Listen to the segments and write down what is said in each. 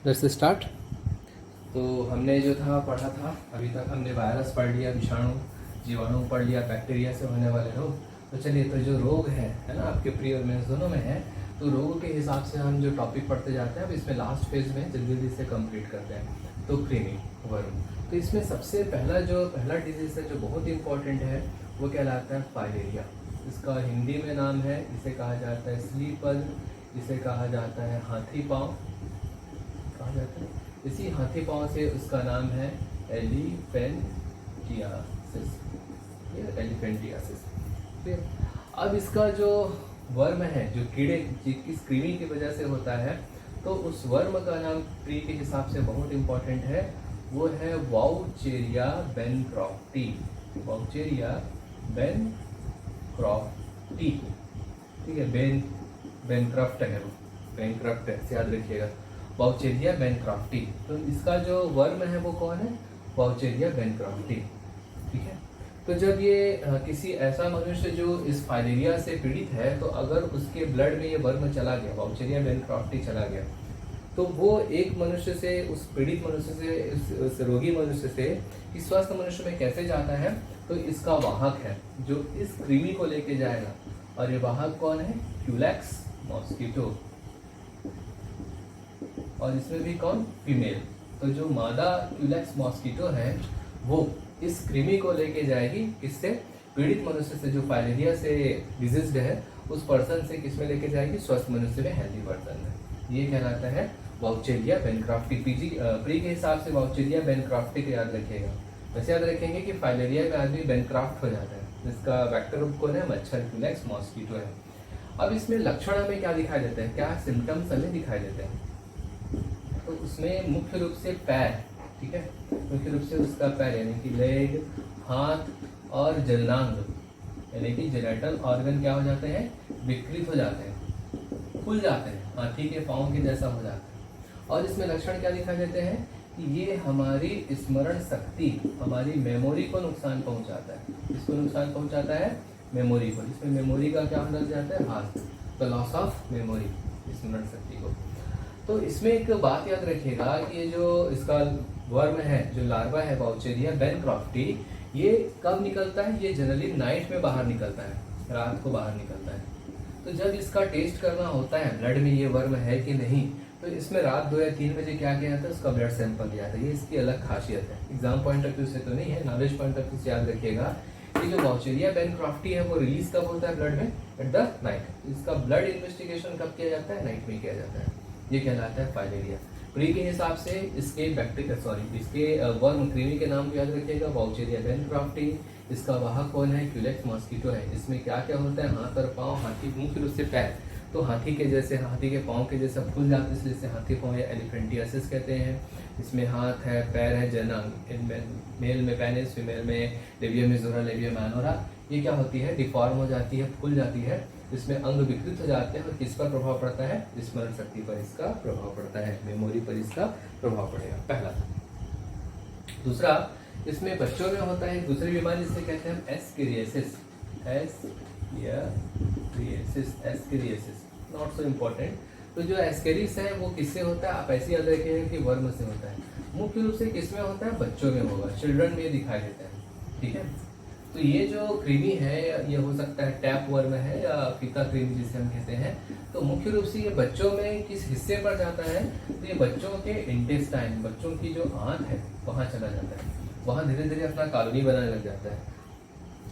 Let's start. तो हमने जो था पढ़ा था, अभी तक हमने वायरस पढ़ लिया, विषाणु, जीवाणु पढ़ लिया, बैक्टीरिया से होने वाले रोग। तो चलिए, तो जो रोग है ना, आपके प्री और मेंस दोनों में है, तो रोगों के हिसाब से हम जो टॉपिक पढ़ते जाते हैं, अब इसमें लास्ट फेज में जल्दी जल्दी से कंप्लीट करते हैं। तो कृमि, वर्म। तो इसमें सबसे पहला डिजीज है जो बहुत इंपॉर्टेंट है, वो कहलाता है फाइलेरिया। इसका हिंदी में नाम है, इसे कहा जाता है स्लीपर, इसे कहा जाता है हाथी पाँव, कहा जाता है। इसी हाथी पाँव से उसका नाम है एलिफेंटियासिस। अब इसका जो वर्म है, जो कीड़े जिसकी कृमि की वजह से होता है, तो उस वर्म का नाम प्री के हिसाब से बहुत इंपॉर्टेंट है, वो है वाउचेरिया बेनक्रॉफ्टी। वाउचेरिया बेनक्रॉफ्टी, ठीक है। बेनक्रॉफ्ट है, वो बेनक्रॉफ्ट है, याद रखिएगा, वाउचेरिया बेनक्रॉफ्टी। तो इसका जो वर्म है वो कौन है? वाउचेरिया बेनक्रॉफ्टी, ठीक है। तो जब ये किसी ऐसा मनुष्य जो इस फाइलेरिया से पीड़ित है, तो अगर उसके ब्लड में ये वर्म चला गया, वाउचेरिया बेनक्रॉफ्टी चला गया, तो वो एक मनुष्य से, उस पीड़ित मनुष्य से, उस रोगी मनुष्य से इस स्वस्थ मनुष्य में कैसे जाता है? तो इसका वाहक है जो इस कृमि को लेके जाएगा, और ये वाहक कौन है? Culex mosquito. और इसमें भी कौन? फीमेल। तो जो मादा क्यूलेक्स मॉस्किटो है, वो इस कृमि को लेके जाएगी, किससे? पीड़ित मनुष्य से, जो फाइलेरिया से डिजीज्ड है, उस पर्सन से किस में लेके जाएगी? स्वस्थ मनुष्य में, हेल्दी पर्सन में। ये कहलाता है वाउचेरिया बेनक्रॉफ्टी। प्री के हिसाब से वाउचेरिया बेनक्रॉफ्टी को याद रखिएगा। वैसे याद रखेंगे कि फाइलेरिया में आदमी बेनक्रॉफ्ट हो जाता है, जिसका वेक्टर कौन है? मच्छर, क्यूलेक्स मॉस्किटो है। अब इसमें लक्षण हमें क्या दिखाई देते हैं, क्या सिम्टम्स हमें दिखाई देते हैं? तो उसमें मुख्य रूप से पैर, ठीक है, मुख्य रूप से उसका पैर यानी कि लेग, हाथ और जननांग यानी कि जेनेटल ऑर्गन क्या हो जाते हैं? विकृत हो जाते हैं, फूल जाते हैं, हाथी के पाँव के जैसा हो जाता है। और इसमें लक्षण क्या दिखाई देते हैं कि ये हमारी स्मरण शक्ति, हमारी मेमोरी को नुकसान पहुंचाता है। इसको नुकसान पहुंचाता है मेमोरी को। इसमें मेमोरी का क्या लग जाता है? हाथ, द लॉस ऑफ मेमोरी, स्मरण शक्ति को। तो इसमें एक बात याद रखिएगा कि ये जो इसका वर्म है, जो लार्वा है वाउचेरिया बेनक्रॉफ्टी, ये कब निकलता है? ये जनरली नाइट में बाहर निकलता है, रात को बाहर निकलता है। तो जब इसका टेस्ट करना होता है ब्लड में ये वर्म है कि नहीं, तो इसमें रात 2 या 3 बजे क्या किया जाता है? उसका ब्लड सैंपल लिया जाता है। ये इसकी अलग खासियत है, एग्जाम पॉइंट ऑफ व्यू से तो नहीं है, नॉलेज पॉइंट ऑफ व्यू से याद रखिएगा कि जो वाउचेरिया बेनक्रॉफ्टी है वो रिलीज कब होता है ब्लड में? At the night. इसका ब्लड इन्वेस्टिगेशन कब किया जाता है? नाइट में किया जाता है। ये कहलाता है फाइलेरिया। प्री के हिसाब से इसके वर्म कृमि के नाम को याद रखिएगा, वाउचेरिया बेनक्रॉफ्टी। इसका वाहक कौन है? क्यूलेक्स मॉस्किटो है। इसमें क्या क्या होता है? हाथ और पाँव, हाथी मुख्य रूप से पैर, तो हाथी के जैसे, हाथी के पाँव के जैसा फूल जाते हैं, इसलिए इसे हाथी पाँव या एलिफेंटियासिस कहते हैं। इसमें हाथ है, पैर है, जननांग, इनमें मेल में पेनिस, फीमेल में लेबियम मेजोरा, लेबियम माइनोरा। ये क्या होती है? डिफॉर्म हो जाती है, फूल जाती है, इसमें अंग विकृत हो जाते हैं। और किस पर प्रभाव पड़ता है? स्मरण शक्ति पर इसका प्रभाव पड़ता है, मेमोरी पर इसका प्रभाव पड़ेगा, पहला। दूसरा, इसमें बच्चों में होता है दूसरी बीमारी, जिसे कहते हैं ascariasis. Ascariasis not so important. तो जो एस्केरिस है वो किससे होता है? आप ऐसे याद रखिएगा कि वर्म से होता है। मुख्य रूप से किसमें होता है? बच्चों में होगा, चिल्ड्रन में दिखाई देता है, ठीक है। तो ये जो कृमि है, ये हो सकता है टैप वर्म है या फीता कृमि जिसे हम कहते हैं। तो मुख्य रूप से ये बच्चों में किस हिस्से पर जाता है? तो ये बच्चों के इंटेस्टाइन, बच्चों की जो आंत है, वहाँ चला जाता है, वहाँ धीरे धीरे अपना कॉलोनी बनाने लग जाता है।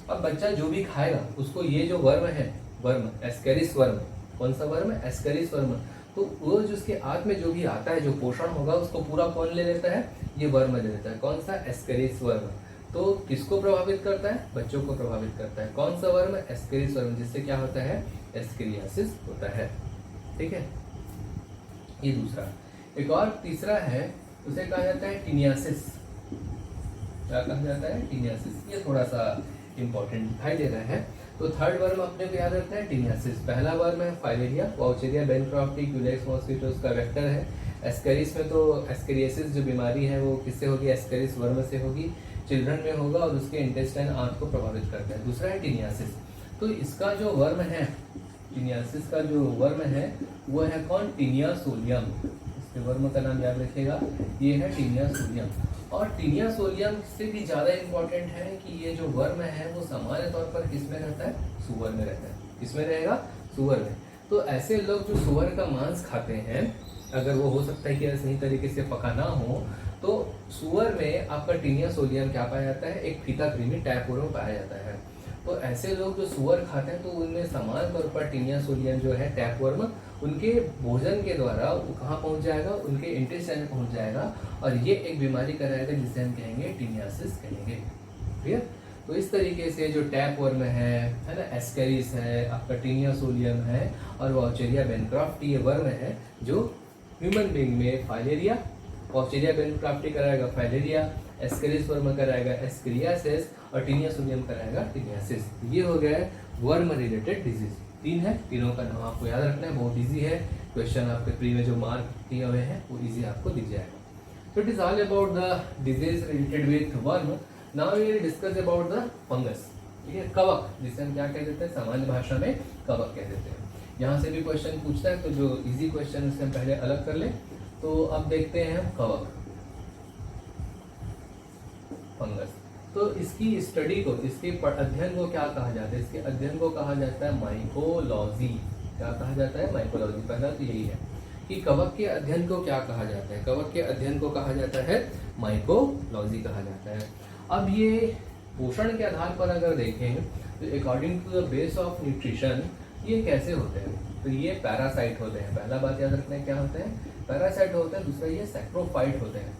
अब बच्चा जो भी खाएगा उसको ये जो वर्म है, वर्म एस्केरिस वर्म, कौन सा वर्म? Ascaris worm. तो वो जो उसके आंत में जो भी आता है, जो पोषण होगा, उसको पूरा कौन ले लेता है? ये वर्म ले लेता है। कौन सा? Ascaris worm. तो किसको प्रभावित करता है? बच्चों को प्रभावित करता है। कौन सा वर्म? एस्केरिस वर्म, जिससे क्या होता है? एस्केरियासिस होता है, ठीक है। ये दूसरा। एक और तीसरा है, उसे कहा जाता है टीनियासिस। क्या कहा जाता है? टीनियासिस। ये थोड़ा सा इंपॉर्टेंट दिखाई दे रहा है। तो थर्ड वर्म अपने को याद रखना है, टीनियासिस। पहला वर्म है filaria, Wuchereria bancrofti, Culex mosquito उसका वेक्टर है। एस्केरिस में तो एस्केरियासिस जो बीमारी है वो किससे होगी? एस्केरिस वर्म से होगी, चिल्ड्रन में होगा, और उसके इंटेस्टाइन आंत को प्रभावित करता है। दूसरा है टीनियासिस। तो इसका जो वर्म है, टीनियासिस का जो वर्म है वो है कौन? Taenia solium. ये वर्म का नाम याद रखिएगा, ये है टीनिया सोलियम। और टीनिया सोलियम से भी ज़्यादा इम्पोर्टेंट है कि ये जो वर्म है वो सामान्य तौर पर किस में रहता है, सुअर में रहता है। किसमें रहेगा, सुअर में। तो ऐसे लोग जो सुअर का मांस खाते हैं, अगर वो हो सकता है कि सही तरीके से पका ना हो, तो सुअर में आपका टीनिया सोलियम क्या पाया जाता है, एक फीता कृमि टैपवर्म पाया जाता है। तो ऐसे लोग जो सुअर खाते हैं तो उनमें समान तौर पर टीनिया सोलियम जो है टैपवर्म उनके भोजन के द्वारा वो कहाँ पहुंच जाएगा, उनके इंटेस्टाइन में पहुंच जाएगा और ये एक बीमारी कराएगा जिसे हम कहेंगे टीनियासिस कहेंगे। क्लियर। तो इस तरीके से जो टैपवर्म है ना, एस्केरिस है, आपका टीनिया सोलियम है और वाउचेरिया बेनक्राफ्टी ये वर्म है जो ह्यूमन बींग में फाइलेरिया, वाउचेरिया बेनक्राफ्टी कराएगा फाइलेरिया, एस्केरिस वर्म कराएगा एस्केरियासिस और टीनिया सोलियम कराएगा टीनियासिस। ये हो गया वर्म रिलेटेड डिजीज। 3 है, तीनों का नाम आपको याद रखना है, बहुत इजी है। क्वेश्चन आपके प्री में जो मार्क किए हुए हैं वो इजी आपको दिख जाएगा। So it is all about the disease related with worm. Now we will discuss about the fungus. ठीक है, कवक, जिसे हम क्या कह देते हैं, सामान्य भाषा में कवक कह देते हैं। यहाँ से भी क्वेश्चन पूछता है, तो जो इजी क्वेश्चन उससे हम पहले अलग कर ले। तो अब देखते हैं हम कवक, फंगस। तो इसकी स्टडी को, इसके अध्ययन को क्या कहा जाता है, इसके अध्ययन को कहा जाता है माइकोलॉजी। क्या कहा जाता है, माइकोलॉजी। पहला तो यही है कि कवक के अध्ययन को क्या कहा जाता है, कवक के अध्ययन को कहा जाता है माइकोलॉजी कहा जाता है। अब ये पोषण के आधार पर अगर देखें तो according to the base of nutrition ये कैसे होते हैं, तो ये पैरासाइट होते हैं। पहला बात याद रखना है क्या होते हैं, पैरासाइट होते हैं। दूसरा ये सैक्रोफाइट होते हैं।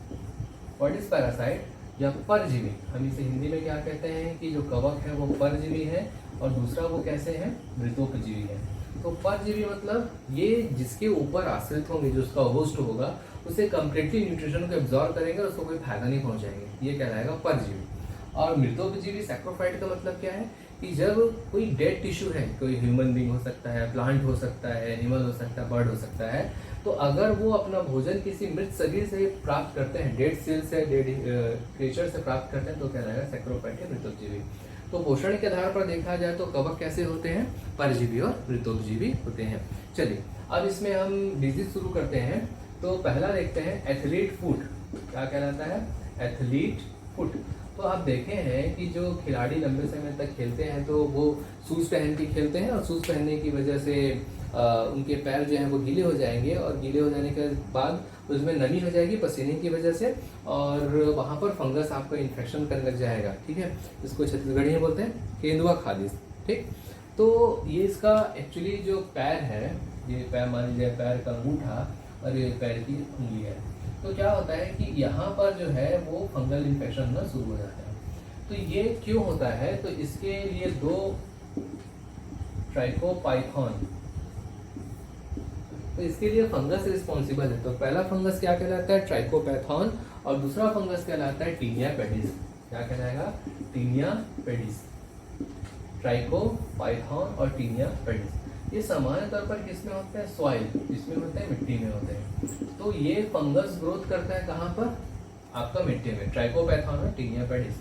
व्हाट इज पैरासाइट, या परजीवी। हम इसे हिंदी में क्या कहते हैं कि जो कवक है वो परजीवी है और दूसरा वो कैसे है, मृतोपजीवी है। तो परजीवी मतलब ये जिसके ऊपर आश्रित होंगे, जो उसका होस्ट होगा, उसे कंप्लीटली न्यूट्रिशन को एब्जॉर्ब करेंगे और उसको कोई फायदा नहीं पहुंचाएंगे, ये कहलाएगा परजीवी। और मृतोपजीवी सैक्रोफाइट का मतलब क्या है कि जब कोई डेड टिश्यू है, कोई ह्यूमन बींग हो सकता है, प्लांट हो सकता है, एनिमल हो सकता है, बर्ड हो सकता है, तो अगर वो अपना भोजन किसी मृत शरीर से प्राप्त करते हैं, डेड सेल से, डेड क्रिएचर से प्राप्त करते हैं, तो कहलाएगा सैक्रोफाइट या मृतोपजीवी। तो पोषण के आधार पर देखा जाए तो कवक कैसे होते हैं, परजीवी और मृतोपजीवी होते हैं। चलिए अब इसमें हम डिजीज शुरू करते हैं। तो पहला देखते हैं एथलीट फुट। क्या कहलाता है, एथलीट फुट। तो आप देखे हैं कि जो खिलाड़ी लंबे समय तक खेलते हैं तो वो शूज पहन के खेलते हैं और शूज पहनने की वजह से उनके पैर जो हैं वो गीले हो जाएंगे और गीले हो जाने के बाद उसमें नमी हो जाएगी पसीने की वजह से और वहाँ पर फंगस आपको इन्फेक्शन करने लग जाएगा। ठीक है, इसको छत्तीसगढ़ी में बोलते हैं केंदुआ खादिश। ठीक, तो ये इसका एक्चुअली जो पैर है, ये पैर मान लीजिए पैर का अंगूठा और ये पैर की उंगली है, तो क्या होता है कि यहाँ पर जो है वो फंगल इन्फेक्शन होना शुरू हो जाता है। तो ये क्यों होता है, तो इसके लिए 2 ट्राइकोपाइथॉन, तो इसके लिए फंगस रिस्पॉन्सिबल है। तो पहला फंगस क्या कहलाता है, ट्राइकोपैथॉन, और दूसरा फंगस कहलाता है टीनिया पेडिस। क्या कहलाएगा, टीनिया पेडिस। ट्राइकोपाइथॉन और टीनिया पेडिस ये सामान्य तौर पर किसमें होते हैं, सॉइल, इसमें होते हैं, मिट्टी में होते हैं। तो ये फंगस ग्रोथ करता है कहाँ पर, आपका मिट्टी में, ट्राइकोपैथॉन और टीनिया पेडिस।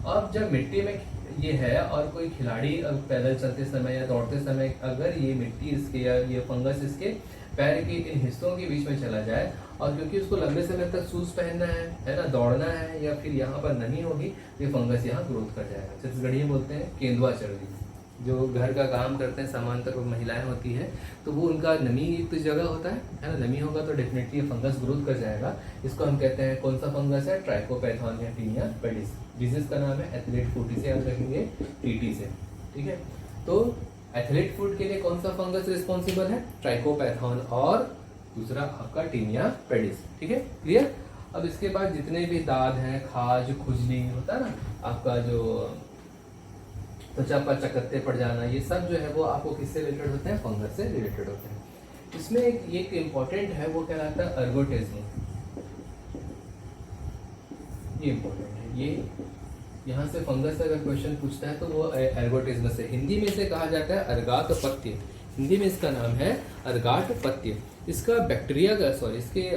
अब जब मिट्टी में ये है और कोई खिलाड़ी पैदल चलते समय या दौड़ते समय अगर ये मिट्टी इसके या ये फंगस इसके पैर के इन हिस्सों के बीच में चला जाए और क्योंकि उसको लंबे समय तक शूज पहनना है ना, दौड़ना है या फिर यहाँ पर नमी होगी, ये फंगस यहाँ ग्रोथ कर जाएगा। छत्तीसगढ़ी में बोलते हैं केंदुआ चर्बी। जो घर का काम करते हैं सामान्यतः महिलाएं होती है, तो वो उनका नमी युक्त जगह होता है ना, नमी होगा तो डेफिनेटली ये फंगस ग्रोथ कर जाएगा। इसको हम कहते हैं, कौन सा फंगस है, ट्राइकोपैथॉन या टीनिया पेडिस। डिजीज का नाम है एथलीट फुट, इसे याद रखेंगे टीटी से। ठीक है, तो एथलीट फुट के लिए कौन सा फंगस रिस्पॉन्सिबल है, ट्राइकोपैथॉन और दूसरा आपका टीनिया पेडिस। ठीक है, क्लियर। अब इसके बाद जितने भी दाद हैं, खाज, खुजली होता है ना, आपका जो त्वचा पर चकत्ते पड़ जाना, ये सब जो है वो आपको किससे रिलेटेड होते हैं, फंगस से रिलेटेड होते हैं। इसमें एक इम्पोर्टेंट है, वो कहलाता है अर्गोटेज्म। ये इम्पोर्टेंट है, ये यहाँ से फंगस अगर क्वेश्चन पूछता है तो वो अर्गोटेज्म से, हिंदी में इसे कहा जाता है अर्गात पत्य। हिंदी में इसका नाम है अर्गाट पत्य। इसका बैक्टीरिया का, सॉरी, इसके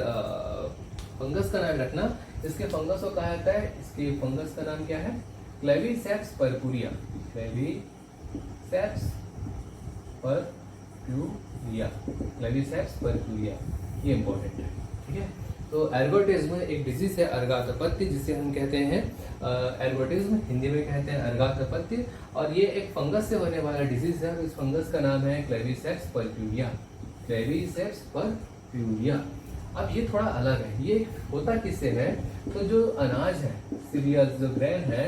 फंगस का नाम रखना, इसके फंगस को कहा जाता है, इसके फंगस का नाम क्या है, क्लेविसेप्स परपुरिया। क्लेविसेप्स परपुरिया, क्लेविसेप्स परपुरिया, ये इंपॉर्टेंट है। ठीक है। तो एर्गोटिज्म एक डिजीज है अर्गातपत्य, जिसे हम कहते हैं एर्गोटिज्म, हिंदी में कहते हैं अर्गातपत्य, और ये एक फंगस से होने वाला डिजीज है और इस फंगस का नाम है क्लेविसेप्स पर्प्यूरिया। क्लेविसेप्स पर्प्यूरिया। अब ये थोड़ा अलग है, ये होता किससे है, तो जो अनाज है, सीरियल्स, जो ग्रेन है,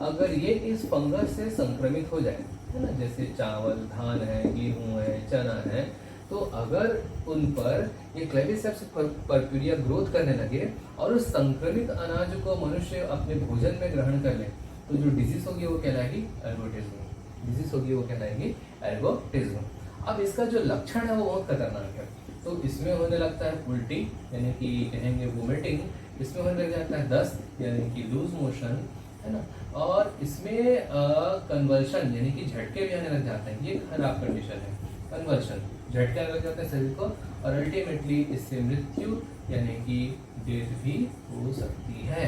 अगर ये इस फंगस से संक्रमित हो जाए, है ना, जैसे चावल, धान है, गेहूं है, चना है, तो अगर उन पर ये क्लेविसेप्स पर्प्यूरिया ग्रोथ करने लगे और उस संक्रमित अनाज को मनुष्य अपने भोजन में ग्रहण कर ले, तो जो डिजीज होगी वो कहलाएगी एर्गोटिज्म। डिजीज होगी वो कहलाएगी एर्गोटिज्म। अब इसका जो लक्षण है वो बहुत खतरनाक है। तो इसमें होने लगता है उल्टी, यानी कि कहेंगे वोमिटिंग, इसमें होने लग जाता है दस्त यानी कि लूज मोशन, है ना, और इसमें कन्वर्शन यानी कि झटके भी आने लग जाते हैं। ये खराब कंडीशन है, कन्वर्शन, झटके आने लग जाते हैं शरीर को, और अल्टीमेटली इससे मृत्यु यानी कि डेथ भी हो सकती है।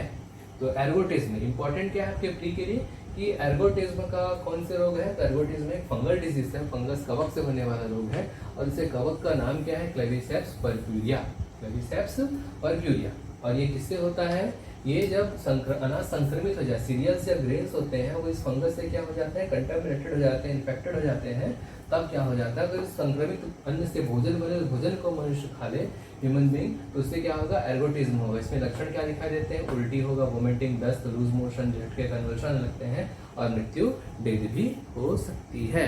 तो एर्गोटिज्म इंपॉर्टेंट क्या है आपके प्री के लिए कि एर्गोटिज्म का कौन से रोग है, तो एर्गोटिज्म एक फंगल डिजीज है, फंगस कवक से होने वाला रोग है, और इसे कवक का नाम क्या है, क्लेविसेप्स पर्प्यूरिया। क्लेविसेप्स पर्प्यूरिया। और ये किससे होता है, ये जब अनाज संक्रमित हो जाए, सीरियल्स या ग्रेन्स होते हैं, वो इस फंगस से क्या हो जाते हैं, कंटामिनेटेड हो जाते हैं, इन्फेक्टेड हो जाते हैं, तब क्या हो जाता है, अगर इस संक्रमित अन्न से भोजन बने, उस भोजन को मनुष्य खा ले, ह्यूमन बीइंग, तो उससे क्या होगा, एर्गोटिज्म होगा। इसमें लक्षण क्या दिखाई देते हैं, उल्टी होगा, वोमिटिंग, दस्त, लूज मोशन, झटके, कन्वर्शन लगते हैं, और मृत्यु, डेथ भी हो सकती है।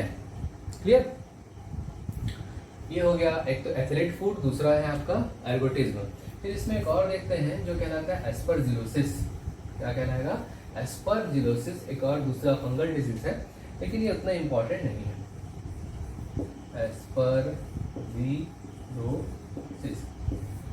क्लियर? ये हो गया एक तो एथलेट फूड, दूसरा है आपका एर्गोटिज्म। फिर इसमें एक और देखते हैं जो कहलाता है एस्परजिलोसिस। क्या कहलाएगा, एस्परजिलोसिस, एक और दूसरा फंगल डिजीज है, लेकिन ये उतना इंपॉर्टेंट नहीं है। एस्परजिलोसिस,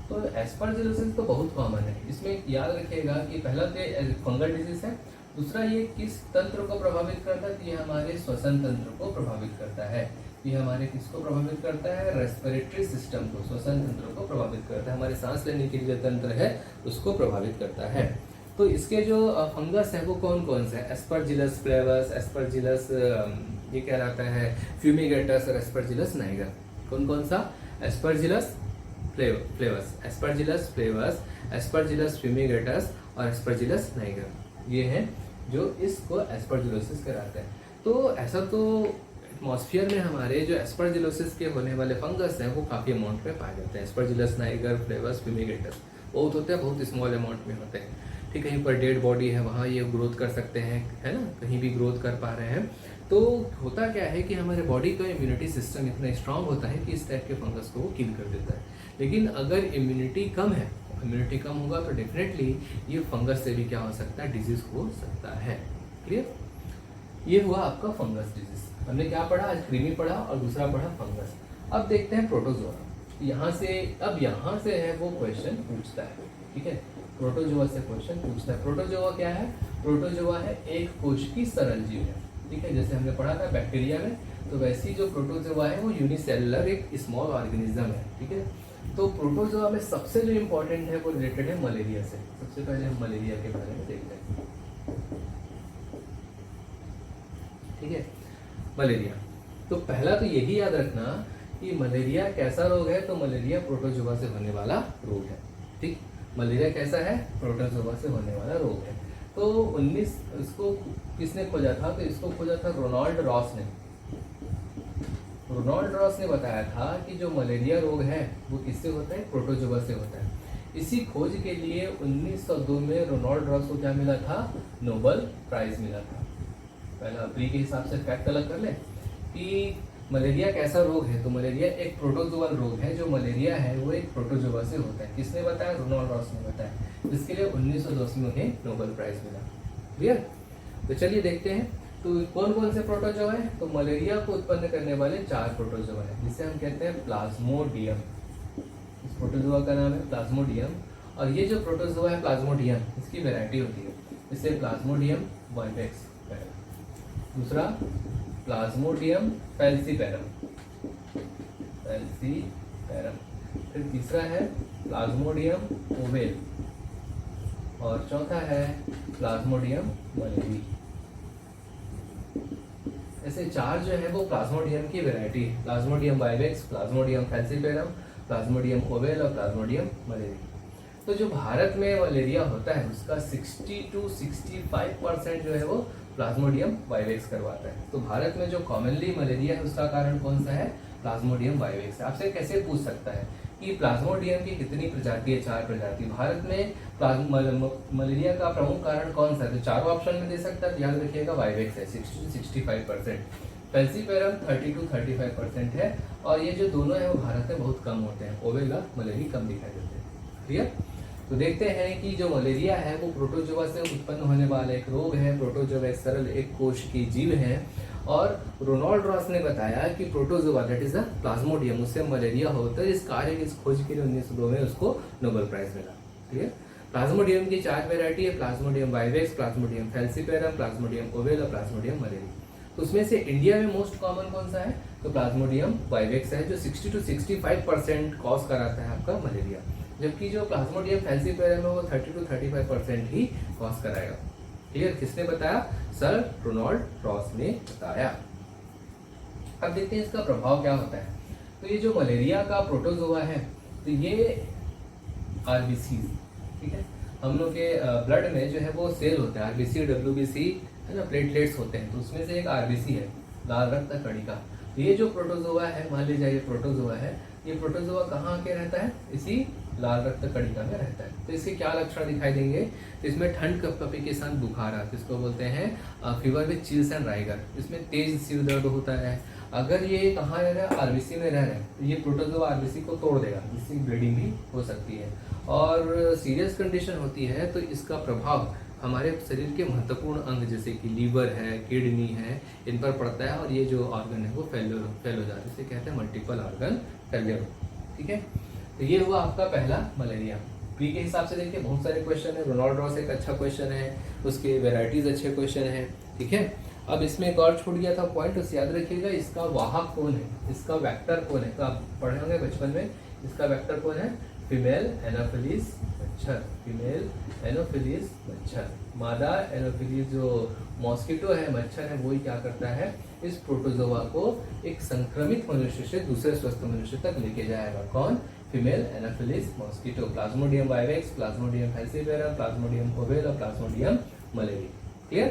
तो एस्परजिलोसिस तो बहुत कॉमन है। इसमें याद रखिएगा कि पहला तो फंगल डिजीज है, दूसरा ये किस तंत्र को प्रभावित करता है, ये हमारे श्वसन तंत्र को प्रभावित करता है। ये हमारे किसको प्रभावित करता है, रेस्पिरेटरी सिस्टम को, श्वसन तंत्र को प्रभावित करता है, हमारे सांस लेने के लिए जो तंत्र है उसको प्रभावित करता है। तो इसके जो फंगस है वो कौन कौन से है, एस्परजिलस फ्लेवस, एस्परजिलस ये कहलाता है फ्यूमिगेटस, और एस्परजिलस नाइगर। कौन कौन सा, एस्परजिलस फ्लेवस, एस्परजिलस फ्लेवस, एस्परजिलस फ्यूमिगेटस और एस्परजिलस नाइगर, ये हैं जो इसको एस्परजिलोसिस कराते हैं। तो ऐसा तो एटमॉस्फेयर में हमारे जो एस्परजिलोसिस के होने वाले फंगस हैं वो काफ़ी अमाउंट में पाए जाते हैं। एस्परजिलस नाइगर, फ्लेवस, फ्यूमिगेटस बहुत होते हैं, बहुत स्मॉल अमाउंट में होते हैं। ठीक, कहीं पर डेड बॉडी है वहाँ ये ग्रोथ कर सकते हैं, है ना, कहीं भी ग्रोथ कर पा रहे हैं। तो होता क्या है कि हमारे बॉडी का इम्यूनिटी सिस्टम इतना स्ट्रांग होता है कि इस टाइप के फंगस को वो किल कर देता है। लेकिन अगर इम्यूनिटी कम है, इम्यूनिटी कम होगा तो डेफिनेटली ये फंगस से भी क्या हो सकता है, डिजीज हो सकता है। क्लियर? ये हुआ आपका फंगस डिजीज। हमने क्या पढ़ा आज, क्रीमी पढ़ा और दूसरा पढ़ा फंगस। अब देखते हैं प्रोटोजोआ। यहाँ से है वो क्वेश्चन पूछता है, ठीक है, प्रोटोजोआ से क्वेश्चन पूछता है। प्रोटोजोआ क्या है, प्रोटोजोआ है एक कोश की सरल जीव है, ठीक है, जैसे हमने पढ़ा था बैक्टीरिया में, तो वैसी जो प्रोटोजोआ है वो यूनिसेलुलर एक स्मॉल ऑर्गेनिज्म है, ठीक है। तो प्रोटोजोआ में सबसे जो इम्पोर्टेंट है वो रिलेटेड है मलेरिया से। सबसे पहले हम मलेरिया के बारे में देखते हैं, ठीक है। मलेरिया, तो पहला तो यही याद रखना कि मलेरिया कैसा रोग है, तो मलेरिया प्रोटोजोआ से होने वाला रोग है, ठीक। मलेरिया कैसा है, प्रोटोजोआ से होने वाला रोग है। तो 19 इसको किसने खोजा था, तो इसको खोजा था रोनाल्ड रॉस ने। रोनाल्ड रॉस ने बताया था कि जो मलेरिया रोग है वो किससे होता है, प्रोटोजोआ से होता है। इसी खोज के लिए 1902 में रोनाल्ड रॉस को क्या मिला था, नोबेल प्राइज मिला था। पहला प्री के हिसाब से फैक्ट अलग कर ले कि मलेरिया कैसा रोग है, तो मलेरिया एक प्रोटोजोअल रोग है। जो मलेरिया है वो एक प्रोटोजोआ से होता है। किसने बताया, रोनाल्ड रॉस ने बताया, जिसके लिए 1910 में उन्हें नोबेल प्राइज मिला। क्लियर? तो चलिए देखते हैं तो कौन कौन से प्रोटोजोआ है। तो मलेरिया को उत्पन्न करने वाले 4 प्रोटोजोआ है, जिसे हम कहते हैं प्लाज्मोडियम। इस प्रोटोजोआ का नाम है प्लाज्मोडियम। और ये जो प्रोटोजोआ है प्लाज्मोडियम, इसकी वेराइटी होती है, इसे प्लाज्मोडियम वाइवेक्स, दूसरा प्लाज्मोडियम फैल्सीपेरम, फिर तीसरा है प्लाज्मोडियम ओवेल, और चौथा है प्लाज्मोडियम मलेरी। ऐसे 4 जो है वो प्लाज्मोडियम की वैरायटी है, plasmodium vivax, plasmodium falciparum, Plasmodium oval और प्लाज्मोडियम मलेरी। तो जो भारत में मलेरिया होता है उसका 60 to 65% जो है वो प्लाज्मोडियम वाइवेक्स करवाता है। तो भारत में जो कॉमनली मलेरिया है उसका कारण कौन सा है? Plasmodium vivax. आपसे कैसे पूछ सकता है कि प्लाज्मोडियम की कितनी प्रजाति है? 4 प्रजाति। भारत में मलेरिया का प्रमुख कारण कौन सा है? तो चारों ऑप्शन में दे सकता है, याद रखिएगा वाइवेक्स है 60 to 65%, फैल्सीपेरम 30 to 35% है, और ये जो दोनों है वो भारत में बहुत कम होते हैं। ओवेला मलेरिया कम दिखाई देते हैं। क्लियर? तो देखते हैं कि जो मलेरिया है वो प्रोटोजोआ से उत्पन्न होने वाला एक रोग है। प्रोटोजोआ एक सरल एक कोश की जीव है, और रोनाल्ड रॉस ने बताया कि protozoa that is a Plasmodium उससे मलेरिया होता है। इस कार्य की इस खोज के लिए 1902 में उसको नोबेल प्राइज मिला। क्लियर? प्लाज्मोडियम की 4 वेरायटी है, plasmodium vivax, plasmodium falciparum, plasmodium ovale, plasmodium malaria. तो उसमें से इंडिया में मोस्ट कॉमन कौन सा है? तो प्लाज्मोडियम वाइवेक्स है, जो 60 to 65% कॉज कराता है आपका मलेरिया, जबकि जो प्लाज्मोडियम फैल्सीपेरम है वो 30 to 35% ही कॉज कराएगा। क्लियर? किसने बताया? सर रोनाल्ड रॉस ने बताया। अब देखते हैं इसका प्रभाव क्या होता है। तो ये जो मलेरिया का प्रोटोजोआ है, तो ये आरबीसी, ठीक है, हम लोग के ब्लड में जो है वो सेल होता है, आरबीसी डब्ल्यूबीसी है ना, प्लेटलेट्स होते हैं। तो उसमें से एक आरबीसी है, लाल रक्त कणिका। तो ये जो प्रोटोजोआ है, मान लीजिए ये प्रोटोजोआ है, ये प्रोटोजोआ कहाँ आके रहता है? इसी लाल रक्त कणिका में रहता है। तो इसके क्या लक्षण दिखाई देंगे? तो इसमें ठंड कपकपी के साथ बुखार आता है, जिसको बोलते हैं fever with chills and rigor. इसमें तेज सिर दर्द होता है। अगर ये कहाँ रह रहा है? आरबीसी में रह रहा है, तो ये प्रोटोजोआ आरबीसी को तोड़ देगा, जिससे ब्लीडिंग भी हो सकती है। और सीरियस कंडीशन होती है तो इसका प्रभाव हमारे शरीर के महत्वपूर्ण अंग जैसे कि लीवर है, किडनी है, इन पर पड़ता है, और ये जो ऑर्गन है वो फेल हो जाता है, इसे कहते हैं मल्टीपल ऑर्गन फेलियर। ठीक है, तो ये हुआ आपका पहला मलेरिया। प्री के हिसाब से देखिए बहुत सारे क्वेश्चन है। रोनाल्ड रॉस एक अच्छा क्वेश्चन है, उसके वेराइटीज अच्छे क्वेश्चन है। ठीक है, अब इसमें एक और छूट गया था पॉइंट, उसे याद रखिएगा, इसका वाहक कौन है, इसका वेक्टर कौन है। तो आप पढ़े होंगे बचपन में, इसका वेक्टर कौन है? फीमेल एनोफिलीज मच्छर, फीमेल एनोफिलीज मच्छर। मादा एनोफिलीज जो मॉस्किटो है, मच्छर है, वो ही क्या करता है? इस प्रोटोजोआ को एक संक्रमित मनुष्य से दूसरे स्वस्थ मनुष्य तक लेके जाएगा। कौन? Female anopheles mosquito. Plasmodium vivax, plasmodium falciparum, plasmodium ovale, plasmodium malaria. Clear?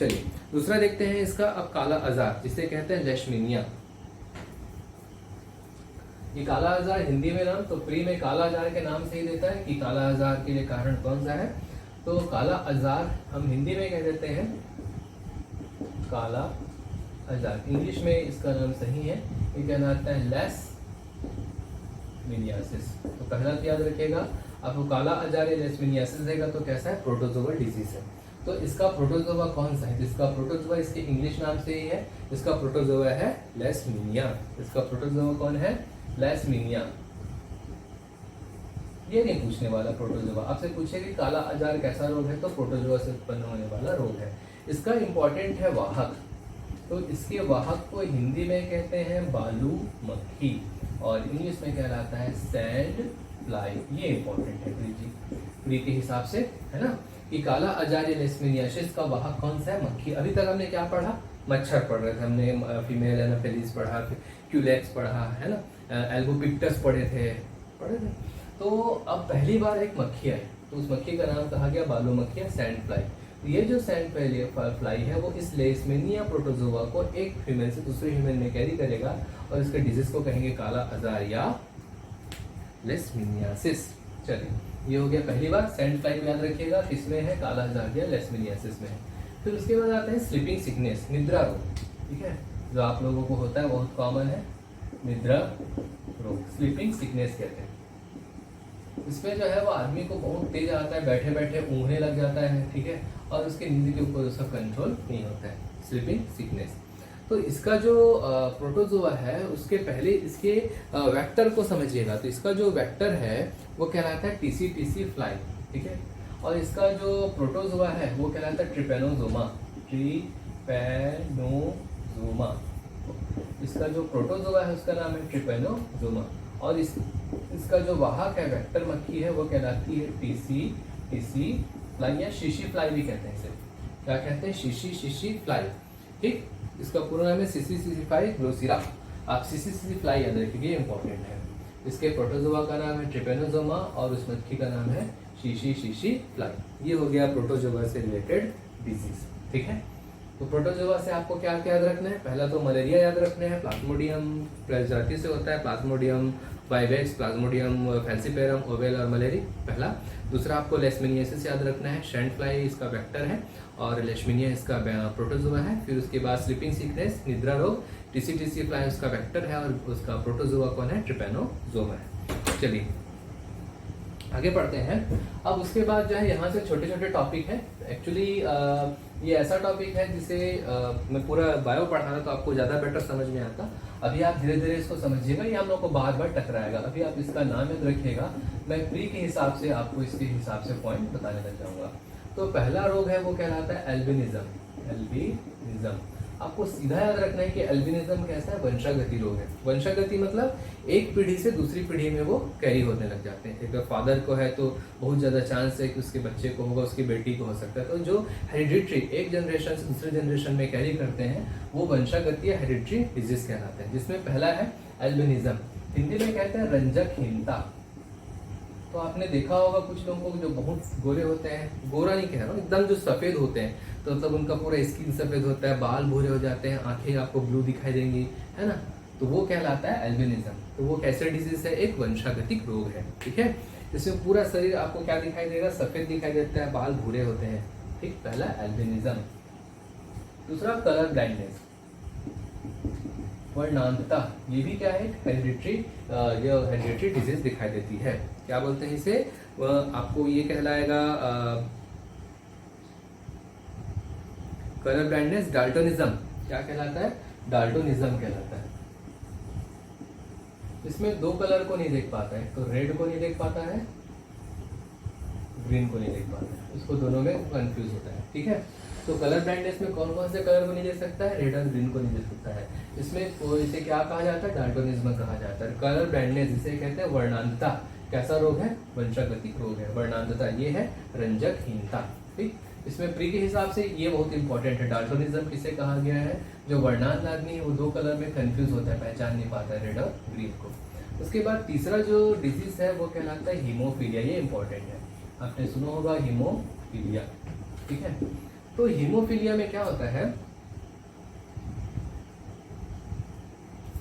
चलिए दूसरा देखते हैं इसका। अब काला आजार, जिसे कहते हैं लेशमीनिया। ये काला आजार हिंदी में नाम तो प्री में काला आजार के नाम से ही देता है कि काला आजार के लिए कारण कौन सा है। तो काला आजार हम हिंदी में कह देते हैं काला आजार, इंग्लिश में इसका नाम सही है, ये कहलाता है लेशमीनियासिस। तो पहला याद रखिएगा, आपको काला आजार या लेशमीनियासिस देगा तो कैसा है? प्रोटोजोअल डिजीज है। तो इसका प्रोटोजोआ कौन सा है? जिसका प्रोटोजोआ इसके इंग्लिश नाम से ही है, इसका प्रोटोजोआ है लेशमीनिया। इसका प्रोटोजोआ कौन है? लेशमीनिया। ये नहीं पूछने वाला प्रोटोजोआ, आपसे पूछे कि काला आजार कैसा रोग है, तो प्रोटोजोआ से उत्पन्न होने वाला रोग है। इसका इंपॉर्टेंट है वाहक, तो इसके वाहक को हिंदी में कहते हैं बालू मक्खी, और इंग्लिश में कहलाता है सैंड फ्लाई। ये इंपॉर्टेंट है प्री के हिसाब से, है ना, कि काला आजार या लेशमीनियासिस का वाहक कौन सा है? मक्खी। अभी तक हमने क्या पढ़ा? मच्छर पढ़ रहे थे हमने, फीमेल एनोफिलीज पढ़ा, क्यूलेक्स पढ़ा, है ना, एल्बोपिक्टस पढ़े थे। तो अब पहली बार एक मक्खी आई, तो उस मक्खी का नाम कहा गया बालू मक्खी या सैंड फ्लाई। तो ये जो सैंड फ्लाई है वो इस लेशमीनिया प्रोटोजोआ को एक फीमेल से दूसरे फीमेल में कैरी करेगा, और इसके डिजीज को कहेंगे काला आजार या लेशमीनियासिस। चलिए ये हो गया पहली बार। सैंड फ्लाई को याद रखिएगा, किसमें है? काला आजार या लेशमीनियासिस में है। फिर उसके बाद आते हैं स्लीपिंग सिकनेस, निद्रा रोग। ठीक है, जो आप लोगों को होता है, बहुत कॉमन है, निद्रा रोग, स्लीपिंग सिकनेस कहते हैं। इसमें जो है वो आदमी को बहुत तेज आता है, बैठे बैठे ऊँघने लग जाता है। ठीक है, और उसके नींद के ऊपर उसका कंट्रोल नहीं होता है, स्लीपिंग सिकनेस। तो इसका जो प्रोटोजोआ है उसके पहले इसके वेक्टर को समझिएगा। तो इसका जो वेक्टर है वो कहलाता है टीसी फ्लाई। ठीक है, और इसका जो प्रोटोजोआ है वो कहलाता है ट्रिपेनोजोमा। ट्रिपेनोजोमा, इसका जो प्रोटोजोआ है उसका नाम है ट्रिपेनोजोमा। और इसका जो वाहक है, वेक्टर मक्खी है, वो कहलाती है टीसी फ्लाई या शीशी फ्लाई भी कहते हैं इसे। क्या कहते हैं? शीशी फ्लाई। ठीक, इसका पूरा नाम है सिसिफाई ग्लोसिरा। आप सिसिफाई फ्लाई याद रखिए, इंपॉर्टेंट है। इसके प्रोटोजोआ का नाम है ट्रिपेनोजोमा और उस मक्खी का नाम है शीशी फ्लाई। ये हो गया प्रोटोजोआ से रिलेटेड डिजीज। ठीक है, तो प्रोटोजोआ से आपको क्या क्या याद रखना है? पहला तो मलेरिया याद रखना है, प्लाज्मोडियम प्रजाति से होता है, प्लाज्मोडियम वाइवेक्स, प्लाज्मोडियम फैंसीपेरम, ओवेल और मलेरी पहला। दूसरा आपको लेशमेनियासिस याद रखना है, शैंड फ्लाई इसका वेक्टर है और लेशमेनिया इसका प्रोटोजोआ है। फिर उसके बाद स्लीपिंग सिकनेस, निद्रा रोग, टीसी फ्लाई उसका वेक्टर है और उसका प्रोटोजोआ कौन है? ट्रिपेनोजोमा है। चलिए आगे पढ़ते हैं। अब उसके बाद जो है यहाँ से छोटे छोटे टॉपिक है। एक्चुअली ये ऐसा टॉपिक है जिसे मैं पूरा बायो पढ़ा रहा तो आपको ज़्यादा बेटर समझ में आता। अभी आप धीरे धीरे इसको समझिएगा, ये हम लोग को बार बार टकराएगा। अभी आप इसका नाम याद रखिएगा, मैं प्री के हिसाब से आपको इसके हिसाब से पॉइंट बताने लग जाऊँगा। तो पहला रोग है वो कहलाता है एल्बिनिज्म। एल्बिनिज्म आपको सीधा याद रखना है कि एल्बिनिज्म कैसा है? वंशागति रोग है। वंशागति मतलब एक पीढ़ी से दूसरी पीढ़ी में वो कैरी होने लग जाते हैं। अगर फादर को है तो बहुत ज़्यादा चांस है कि उसके बच्चे को होगा, उसकी बेटी को हो सकता है। तो जो हेरिडिटरी एक जनरेशन से दूसरे जनरेशन में कैरी करते हैं वो वंशागति या हेरिडिटरी डिजीज कहलाते हैं। जिसमें पहला है एल्बिनिज्म, हिंदी में कहते हैं रंजकहीनता। तो आपने देखा होगा कुछ लोगों को जो बहुत गोरे होते हैं, गोरा नहीं कह रहा हूँ, एकदम जो सफ़ेद होते हैं, तो मतलब उनका पूरा स्किन सफ़ेद होता है, बाल भूरे हो जाते हैं, आंखें आपको ब्लू दिखाई देंगी, है ना? तो वो कहलाता है एल्बिनिज्म। तो वो कैसे डिजीज है? एक वंशागतिक रोग है। ठीक है, इसमें पूरा शरीर आपको क्या दिखाई देगा? सफ़ेद दिखाई देता है, बाल भूरे होते हैं। ठीक, पहला एल्बिनिज्म। दूसरा कलर ब्लाइंडनेस, वर्णांधता। ये भी क्या है? हेरिडिटरी हेरिडिटरी डिजीज दिखाई देती है। क्या बोलते हैं इसे? आपको ये कहलाएगा कलर ब्लाइंडनेस। डाल्टोनिज्म क्या कहलाता है? डाल्टोनिज्म कहलाता है। इसमें दो कलर को नहीं देख पाता है, तो रेड को नहीं देख पाता है, ग्रीन को नहीं देख पाता है, उसको दोनों में कंफ्यूज होता है। ठीक है, तो कलर ब्लाइंडनेस में कौन कौन से कलर को नहीं देख सकता है? रेड और ग्रीन को नहीं देख सकता है। इसमें इसे क्या कहा जाता है? डाल्टोनिज्म कहा जाता है। कलर ब्लाइंडनेस इसे कहते हैं वर्णांधता। कैसा रोग है? वंशागतिक रोग है। वर्णांधता ये है रंजकहीनता। ठीक, इसमें प्री के हिसाब से ये बहुत इंपॉर्टेंट है। डाल्टोनिज्म किसे कहा गया है? जो वर्णांध आदमी है वो दो कलर में कंफ्यूज होता है, पहचान नहीं पाता है रेड और ग्रीन को। उसके बाद तीसरा जो डिजीज है वो कहलाता है हीमोफीलिया। ये इंपॉर्टेंट है, आपने सुना होगा हीमोफीलिया। ठीक है, तो हीमोफीलिया में क्या होता है?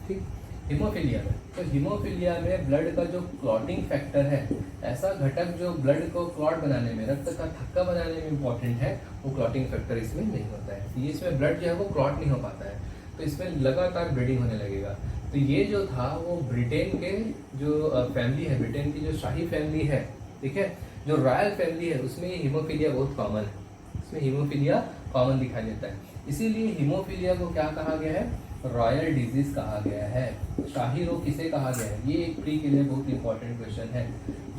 ठीक, हीमोफीलिया में ब्लड का जो क्लॉटिंग फैक्टर है, ऐसा घटक जो ब्लड को क्लॉट बनाने में, रक्त का थक्का बनाने में इंपॉर्टेंट है, वो क्लॉटिंग फैक्टर इसमें नहीं होता है। ये इसमें ब्लड जो है वो क्लॉट नहीं हो पाता है, तो इसमें लगातार ब्लीडिंग होने लगेगा। तो ये जो था वो ब्रिटेन के जो फैमिली है, ब्रिटेन की जो शाही फैमिली है, ठीक है, जो रॉयल फैमिली है, उसमें ये हीमोफीलिया बहुत कॉमन है। इसमें हीमोफीलिया कॉमन दिखाई देता है। इसीलिए हीमोफीलिया को क्या कहा गया है? रॉयल डिजीज कहा गया है। शाही रोग किसे कहा गया है? ये एक प्री के लिए बहुत इंपॉर्टेंट क्वेश्चन है।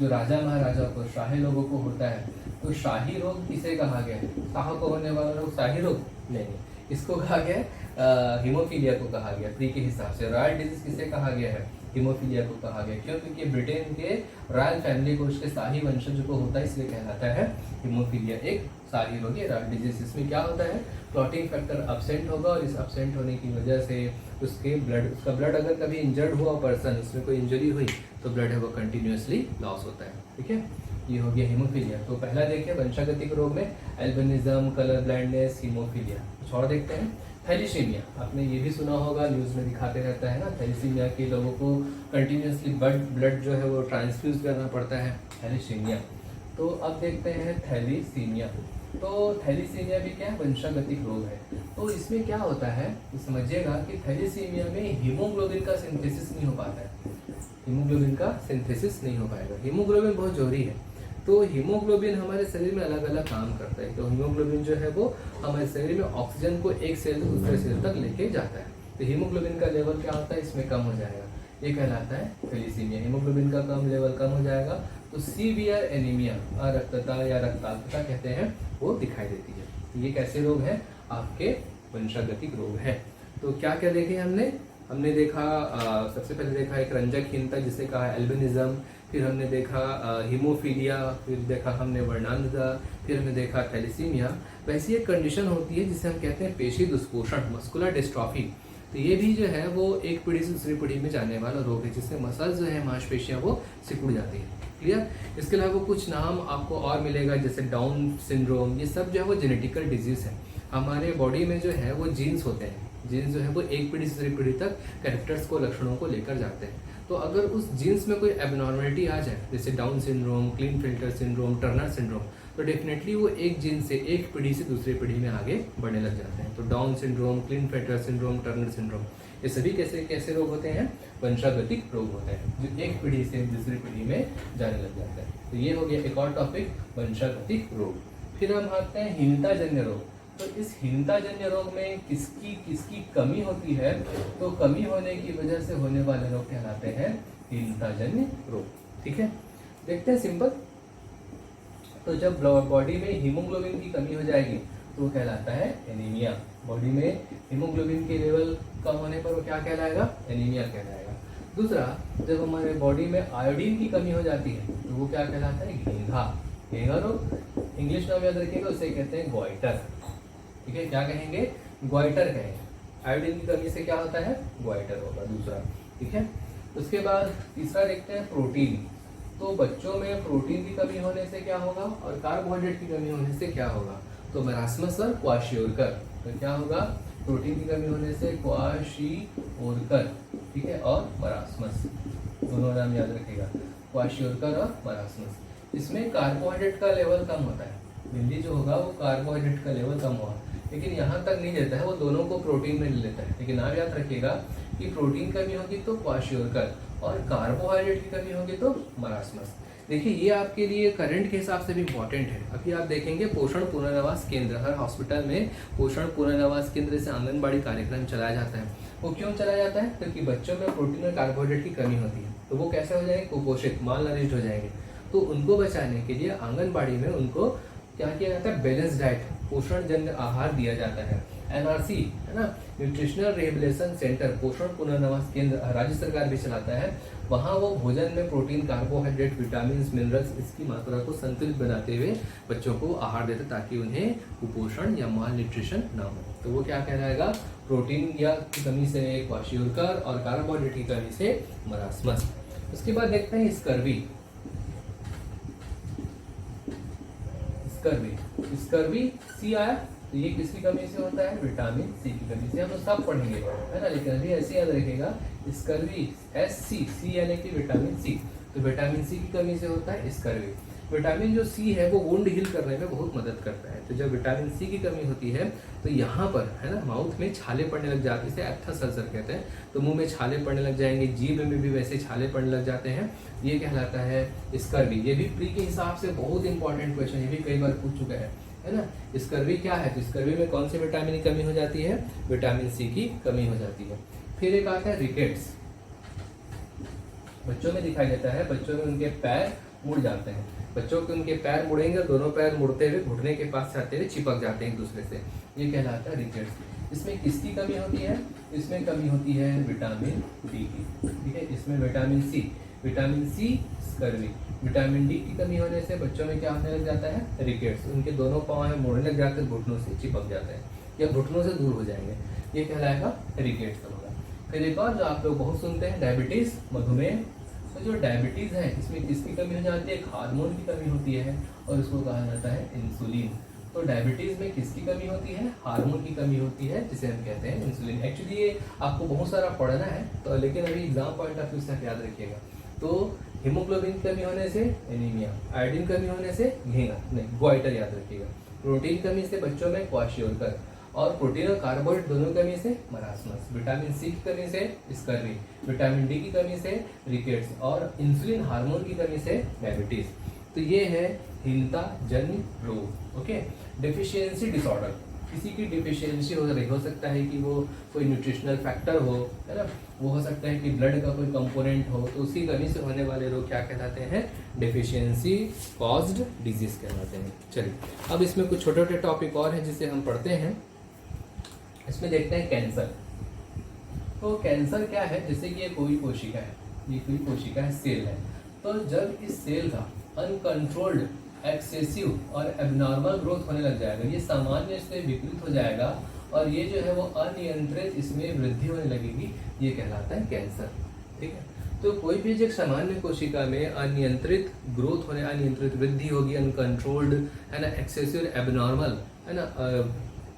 जो राजा महाराजा को, शाही लोगों को होता है, तो शाही रोग किसे कहा गया है? शाह को होने वाला रोग शाही रोग नहीं, इसको कहा गया हीमोफीलिया को कहा गया प्री के हिसाब से। रॉयल डिजीज किसे कहा गया है? हीमोफीलिया को कहा गया। क्यों? क्योंकि ब्रिटेन के रॉयल फैमिली को, उसके शाही वंशज को होता है, इसलिए कहलाता है हीमोफीलिया एक शाही रोग है, रॉयल डिजीज। इसमें क्या होता है? क्लॉटिंग फैक्टर अब्सेंट होगा और इस अब्सेंट होने की वजह से उसका ब्लड अगर कभी इंजर्ड हुआ पर्सन, उसमें कोई इंजरी हुई, तो ब्लड है वो कंटिन्यूसली लॉस होता है। ठीक है, ये हो गया हीमोफीलिया। तो पहला देखिए वंशागतिक रोग में एल्बिनिज्म, कलर ब्लाइंडनेस, हीमोफीलिया। कुछ और देखते हैं, थैलीसीमिया। आपने ये भी सुना होगा, न्यूज़ में दिखाते रहता है ना, थैलीसीमिया के लोगों को कंटिन्यूसली ब्लड जो है वो ट्रांसफ्यूज करना पड़ता है, थैलीसीमिया। तो अब देखते हैं थैलीसीमिया। तो थैलीसीमिया भी क्या है? वंशागतिक रोग है। तो इसमें क्या होता है, समझिएगा कि थैलीसीमिया में हीमोग्लोबिन का सिंथेसिस नहीं हो पाता है। हीमोग्लोबिन का सिंथेसिस नहीं हो पाएगा। हीमोग्लोबिन बहुत जरूरी है। तो हीमोग्लोबिन हमारे शरीर में अलग अलग काम करता है। तो हीमोग्लोबिन जो है वो हमारे शरीर में ऑक्सीजन को एक सेल से दूसरे सेल तक लेके जाता है। तो हीमोग्लोबिन का लेवल क्या होता है? इसमें कम हो जाएगा, ये कहलाता है थैलीसीमिया। हीमोग्लोबिन का लेवल कम हो जाएगा तो सीवियर एनीमिया, अरक्तता या रक्ताल्पता कहते हैं, वो दिखाई देती है। तो ये कैसे रोग है? आपके वंशागतिक रोग है। तो क्या क्या देखे हमने देखा सबसे पहले देखा एक रंजकहीनता जिसे कहा एल्बिनिज्म, फिर हमने देखा हीमोफीलिया, फिर देखा हमने वर्णांधता, फिर हमने देखा थैलीसीमिया। वैसी एक कंडीशन होती है जिसे हम कहते हैं पेशी दुष्पोषण, मस्कुलर डिस्ट्रॉफी, तो ये भी जो है वो एक पीढ़ी से दूसरी पीढ़ी में जाने वाला रोग है, जिससे मसल्स जो है, मांसपेशियां वो सिकुड़ जाती है। क्लियर। इसके अलावा कुछ नाम आपको और मिलेगा, जैसे डाउन सिंड्रोम, ये सब जो है वो जेनेटिकल डिजीज है। हमारे बॉडी में जो है वो जीन्स होते हैं, जीन्स जो है वो एक पीढ़ी से दूसरी पीढ़ी तक कैरेक्टर्स को, लक्षणों को लेकर जाते हैं। तो अगर उस जीन्स में कोई एबनॉर्मलिटी आ जाए, जैसे down syndrome, Klinefelter syndrome, Turner syndrome, तो डेफिनेटली वो एक जीन से एक पीढ़ी से दूसरी पीढ़ी में आगे बढ़ने लग जाते हैं। तो down syndrome, Klinefelter syndrome, Turner syndrome, ये सभी कैसे कैसे रोग होते हैं? वंशागतिक रोग होते हैं, जो एक पीढ़ी से दूसरी पीढ़ी में जाने लग जाते हैं। तो ये हो गया एक और टॉपिक, वंशागतिक रोग। फिर हम आते हैं हीनताजन्य रोग। तो इस हीनताजन्य रोग में किसकी किसकी कमी होती है? तो कमी होने की वजह से होने वाले रोग कहलाते हैं हीनताजन्य रोग। ठीक है, देखते हैं सिंपल। तो जब बॉडी में हीमोग्लोबिन की कमी हो जाएगी तो वो कहलाता है एनीमिया। बॉडी में हीमोग्लोबिन के लेवल कम होने पर वो क्या कहलाएगा? एनीमिया कहलाएगा। दूसरा, जब हमारे बॉडी में आयोडीन की कमी हो जाती है तो वो क्या कहलाता है? घेंघा। घेंघा रोग, इंग्लिश नाम याद रखिएगा, उसे कहते हैं ग्वाइटर। ठीक है, क्या कहेंगे? ग्वाइटर कहेंगे। आयोडीन की कमी से क्या होता है? ग्वाइटर होगा दूसरा। ठीक है, उसके बाद तीसरा देखते हैं प्रोटीन। तो बच्चों में प्रोटीन की कमी होने से क्या होगा और कार्बोहाइड्रेट की कमी होने से क्या होगा? तो मरासमस और क्वाशियोरकर। तो क्या होगा? प्रोटीन की कमी होने से क्वाशियोरकर, ठीक है, और मरासमस, दोनों नाम याद रखिएगा, क्वाशियोरकर और मरासमस। इसमें कार्बोहाइड्रेट का लेवल कम होता है, बिल्ली जो होगा वो कार्बोहाइड्रेट का लेवल कम हुआ, लेकिन यहाँ तक नहीं लेता है, वो दोनों को प्रोटीन में ले लेता है। लेकिन आप याद रखिएगा कि प्रोटीन कमी होगी तो क्वाशियोरकर और कार्बोहाइड्रेट की कमी होगी तो मरासमस। देखिए, ये आपके लिए करंट के हिसाब से भी इम्पोर्टेंट है। अभी आप देखेंगे पोषण पुनर्वास केंद्र, हर हॉस्पिटल में पोषण पुनर्वास केंद्र से आंगनबाड़ी कार्यक्रम चलाया जाता है। वो क्यों चलाया जाता है? क्योंकि बच्चों में प्रोटीन और कार्बोहाइड्रेट की कमी होती है, तो वो कैसे हो जाएंगे? कुपोषित, माल नरिश्ड हो जाएंगे। तो उनको बचाने के लिए आंगनबाड़ी में उनको क्या किया जाता है? बैलेंस डाइट, पोषण जन्य आहार दिया जाता है। एनआरसी है ना, न्यूट्रिशनल रिहेबिलिटेशन सेंटर, पोषण पुनर्वास केंद्र राज्य सरकार भी चलाता है। वहाँ वो भोजन में प्रोटीन, कार्बोहाइड्रेट, विटामिन, मिनरल्स, इसकी मात्रा को संतुलित बनाते हुए बच्चों को आहार देते, ताकि उन्हें कुपोषण या माल न्यूट्रिशन ना हो। तो वो क्या कहलाएगा? प्रोटीन या की कमी से क्वाशियोरकर और कार्बोहाइड्रेट की कमी से मरासमस। उसके बाद देखते हैं स्कर्वी। स्कर्वी सी आया, तो ये किसकी कमी से होता है? विटामिन सी की कमी से। हम तो सब पढ़ेंगे, है ना, लेकिन अभी ऐसे याद रखेगा, स्कर्वी सी यानी कि विटामिन सी। तो विटामिन सी की कमी से होता है स्कर्वी। विटामिन जो सी है वो वुंड हील करने में बहुत मदद करता है। तो जब विटामिन सी की कमी होती है तो यहाँ पर, है ना, माउथ में छाले पड़ने लग जाते हैं, इसे एप्थस अल्सर कहते हैं। तो मुंह में छाले पड़ने लग जाएंगे, जीभ में भी वैसे छाले पड़ने लग जाते हैं, ये कहलाता है स्कर्वी। ये भी प्री के हिसाब से बहुत इंपॉर्टेंट क्वेश्चन, ये भी कई बार पूछ चुका है ना। स्कर्वी क्या है? तो स्कर्वी में कौन से विटामिन की कमी हो जाती है? विटामिन सी की कमी हो जाती है। फिर एक आता है रिकेट्स। बच्चों में दिखाई देता है, बच्चों में उनके पैर मुड़ जाते हैं। बच्चों के उनके पैर मुड़ेंगे, दोनों पैर मुड़ते हुए घुटने के पास आते हुए चिपक जाते हैं एक दूसरे से, ये कहलाता है रिकेट्स। इसमें किसकी कमी होती है? इसमें कमी होती है विटामिन डी की। ठीक है, इसमें vitamin C scurvy. Vitamin D की कमी होने से बच्चों में क्या होने लग जाता है? रिकेट्स। उनके दोनों पाँव मुड़ने लग जाते हैं, घुटनों से चिपक जाते हैं या घुटनों से दूर हो जाएंगे, ये कहलाएगा रिकेट्स होगा। फिर एक और जो आप लोग बहुत सुनते हैं, डायबिटीज, मधुमेह। तो जो डायबिटीज है इसमें किसकी कमी हो जाती है? एक हार्मोन की कमी होती है और उसको कहा जाता है इंसुलिन। तो डायबिटीज में किसकी कमी होती है? हार्मोन की कमी होती है, जिसे हम कहते हैं इंसुलिन। एक्चुअली ये आपको बहुत सारा पढ़ना है, तो लेकिन अभी एग्जाम पॉइंट ऑफ व्यू से याद रखिएगा। तो हीमोग्लोबिन की कमी होने से एनीमिया, आयोडीन कमी होने से घेंघा, नहीं ग्वाइटर याद रखिएगा। प्रोटीन कमी से बच्चों में क्वाशियोरकर, और प्रोटीन और कार्बोहाइड्रेट दोनों कमी से मरासमस। विटामिन सी की कमी से स्कर्वी, विटामिन डी की कमी से रिकेट्स, और इंसुलिन हार्मोन की कमी से डायबिटीज। तो ये है हीनताजन्य रोग। ओके, डेफिशिएंसी डिसऑर्डर, किसी की डिफिशियंसी हो सकता है कि वो कोई न्यूट्रिशनल फैक्टर हो, है ना, वो हो सकता है कि ब्लड का कोई कंपोनेंट हो, तो उसकी कमी से होने वाले रोग क्या कहलाते हैं? डेफिशिएंसी कॉज्ड डिजीज कहलाते हैं। चलिए, अब इसमें कुछ छोटे छोटे टॉपिक और हैं जिसे हम पढ़ते हैं। इसमें देखते हैं कैंसर। तो कैंसर क्या है? जैसे कि ये कोई कोशिका है, ये कोई कोशिका है, सेल है। तो जब इस सेल का अनकंट्रोल्ड, एक्सेसिव और एबनॉर्मल ग्रोथ होने लग जाएगा, ये सामान्य से विकृत हो जाएगा और ये जो है वो अनियंत्रित इसमें वृद्धि होने लगेगी, ये कहलाता है कैंसर। ठीक है, तो कोई भी एक सामान्य कोशिका में अनियंत्रित ग्रोथ होने, अनियंत्रित वृद्धि होगी, अनकंट्रोल्ड है ना, एक्सेसिव एबनॉर्मल है ना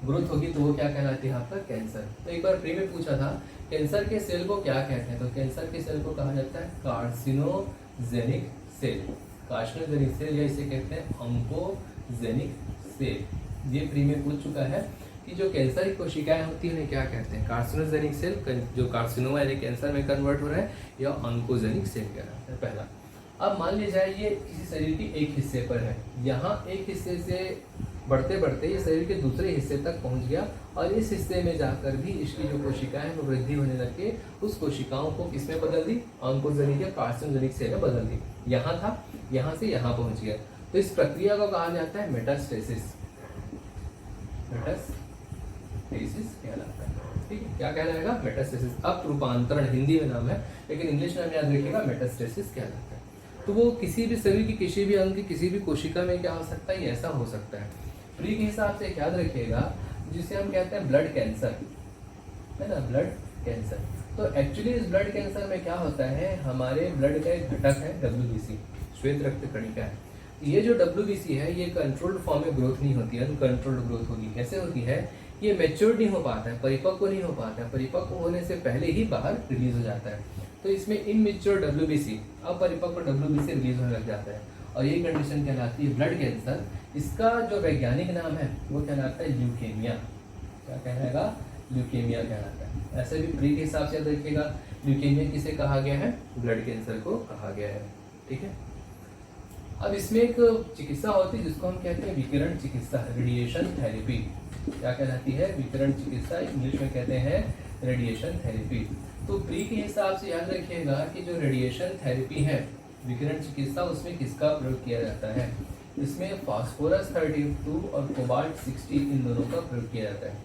ग्रोथ होगी, तो वो क्या कहलाती है आपका कैंसर। तो एक बार प्री में पूछा था कैंसर के सेल को क्या कहते हैं, तो कैंसर के सेल को कहा जाता है कार्सिनोजेनिक सेल। कार्सिनोजेनिक सेल या इसे कहते हैं ऑन्कोजेनिक सेल। ये प्री में पूछ चुका है कि जो कैंसर की कोशिकाएं होती है उन्हें क्या कहते हैं, कार्सिनोजेनिक सेल जो कार्सिनोमा यानी कैंसर में कन्वर्ट हो रहा है, या ऑन्कोजेनिक सेल कहलाता है पहला। अब मान लिया जाए ये किसी शरीर के एक हिस्से पर है, यहाँ एक हिस्से से बढ़ते बढ़ते ये शरीर के दूसरे हिस्से तक पहुंच गया, और इस हिस्से में जाकर भी इसकी जो कोशिकाएं हैं वो वृद्धि होने लग के उस कोशिकाओं को किसमें बदल दी, ऑन्कोजेनिक या कार्सिनोजेनिक सेल में बदल दी। यहाँ था, यहाँ से यहाँ पहुंच गया, तो इस प्रक्रिया को कहा जाता है मेटास्टेसिस। मेटास्टेसिस कहलाता है। ठीक है, क्या कहलाएगा, मेटास्टेसिस। अब रूपांतरण हिंदी में नाम है, लेकिन इंग्लिश नाम याद रखिएगा, मेटास्टेसिस कहलाता है। तो वो किसी भी शरीर की किसी भी अंग की किसी भी कोशिका में क्या हो सकता है, ऐसा हो सकता है। प्री के हिसाब से याद रखिएगा, जिसे हम कहते हैं ब्लड कैंसर, है ना, ब्लड कैंसर। तो एक्चुअली इस ब्लड कैंसर में क्या होता है, हमारे ब्लड का एक घटक है WBC, श्वेत रक्त कणिका है। ये जो WBC है ये कंट्रोल्ड फॉर्म में ग्रोथ नहीं होती है, अनकंट्रोल्ड ग्रोथ होगी। कैसे होती है, ये मैच्योर नहीं हो पाता है, परिपक्व नहीं हो पाता है, परिपक्व होने से पहले ही बाहर रिलीज हो जाता है। तो इसमें इनमेच्योर WBC, अपरिपक्व WBC रिलीज होने लग जाता है, और ये कंडीशन कहलाती है ब्लड कैंसर। इसका जो वैज्ञानिक नाम है वो कहलाता है ल्यूकेमिया। क्या कहलाएगा, ल्यूकेमिया कहलाता है। ऐसे भी प्री के हिसाब से याद रखिएगा, ल्यूकेमिया किसे कहा गया है, ब्लड कैंसर को कहा गया है। ठीक है, अब इसमें एक चिकित्सा होती है जिसको हम कहते हैं विकिरण चिकित्सा, रेडिएशन थेरेपी। क्या कहलाती है, विकिरण चिकित्सा, इंग्लिश में कहते हैं रेडिएशन थेरेपी। तो प्री के हिसाब से याद रखिएगा कि जो रेडिएशन थेरेपी है, विकिरण चिकित्सा, उसमें किसका प्रयोग किया जाता है, इसमें फास्फोरस 32 और कोबाल्ट 60 इन दोनों का प्रयोग किया जाता है।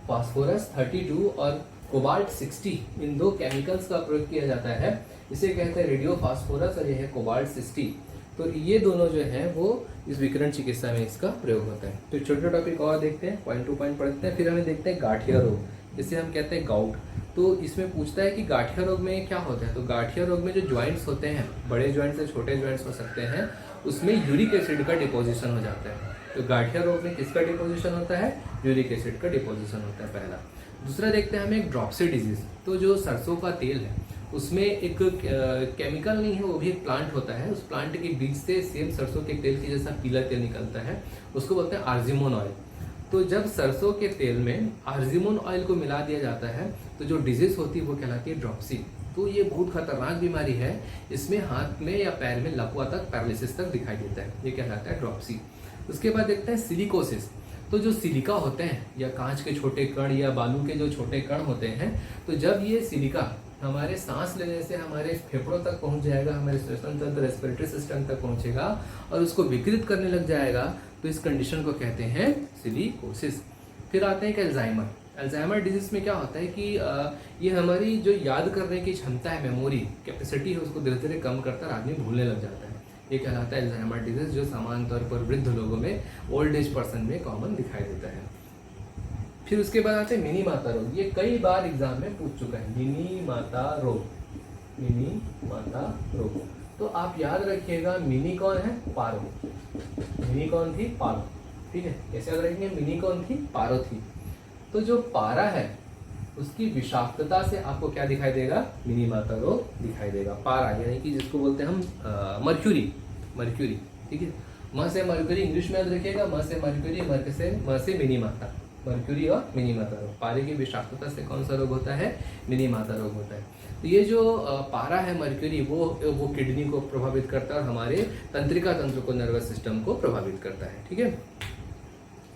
फास्फोरस 32 और कोबाल्ट 60 इन दो केमिकल्स का प्रयोग किया जाता है। इसे कहते हैं रेडियो फास्फोरस और यह है कोबाल्ट 60। तो ये दोनों जो है वो इस विकिरण चिकित्सा में इसका प्रयोग होता है। तो छोटे टॉपिक और देखते हैं, पॉइंट टू पॉइंट पढ़ते हैं। फिर हमें देखते हैं गाठिया रोग, जिसे हम कहते हैं गाउट। तो इसमें पूछता है कि गाठिया रोग में क्या होता है, तो गाठिया रोग में जो ज्वाइंट्स होते हैं, बड़े ज्वाइंट्स से छोटे ज्वाइंट्स हो सकते हैं, उसमें यूरिक एसिड का डिपोजिशन हो जाता है। तो गाठिया रोग में किसका डिपोजिशन होता है, यूरिक एसिड का डिपोजिशन होता है पहला। दूसरा देखते हैं हमें एक ड्रॉप्सी डिजीज। तो जो सरसों का तेल है उसमें एक केमिकल नहीं है, वो भी एक प्लांट होता है, उस प्लांट के बीज से सेम सरसों के तेल की जैसा पीला तेल निकलता है, उसको बोलते हैं आर्जिमोन ऑयल। तो जब सरसों के तेल में आर्जिमोन ऑयल को मिला दिया जाता है तो जो डिजीज होती है वो कहलाती है ड्रॉप्सी। तो ये बहुत खतरनाक बीमारी है, इसमें हाथ में या पैर में लकवा तक, पैरालिसिस तक दिखाई देता है, ये कहलाता है ड्रॉप्सी। उसके बाद देखते हैं सिलिकोसिस। तो जो सिलिका होते हैं या कांच के छोटे कण या बालू के जो छोटे कण होते हैं, तो जब ये सिलिका हमारे सांस लेने से हमारे फेफड़ों तक पहुंच जाएगा, हमारे श्वसन तंत्र रेस्पिरेटरी सिस्टम तक पहुंचेगा और उसको विकृत करने लग जाएगा, तो इस कंडीशन को कहते हैं सिलिकोसिस। फिर आते हैं कि अल्जाइमर। अल्जाइमर डिजीज में क्या होता है कि ये हमारी जो याद करने की क्षमता है, मेमोरी कैपेसिटी है, उसको धीरे धीरे कम करता है, आदमी भूलने लग जाता है। ये कहलाता है अल्जाइमर डिजीज, जो सामान्य तौर पर वृद्ध लोगों में, ओल्ड एज पर्सन में कॉमन दिखाई देता है। फिर उसके बाद आते हैं मिनी माता रोग। ये कई बार एग्जाम में पूछ चुका है, मिनी माता रोग, मिनी माता रोग। तो आप याद रखिएगा, मिनी कौन है, पारो। मिनी कौन थी, पारो। ठीक है, कैसे याद रखेंगे, मिनी कौन थी, पारो थी। तो जो पारा है उसकी विषाक्तता से आपको क्या दिखाई देगा, मिनी माता रोग दिखाई देगा। पारा यानी कि जिसको बोलते हैं हम मर्क्यूरी, मर्क्यूरी। ठीक है, म से मर्क्यूरी इंग्लिश में याद रखिएगा, म से मर्क्यूरी, म से मिनी माता, मर्क्यूरी और मिनी माता रोग। पारे की विषाक्तता से कौन सा रोग होता है, मिनी माता रोग होता है। तो ये जो पारा है मर्क्यूरी, वो किडनी को प्रभावित करता है और हमारे तंत्रिका तंत्र को, नर्वस सिस्टम को प्रभावित करता है। ठीक है,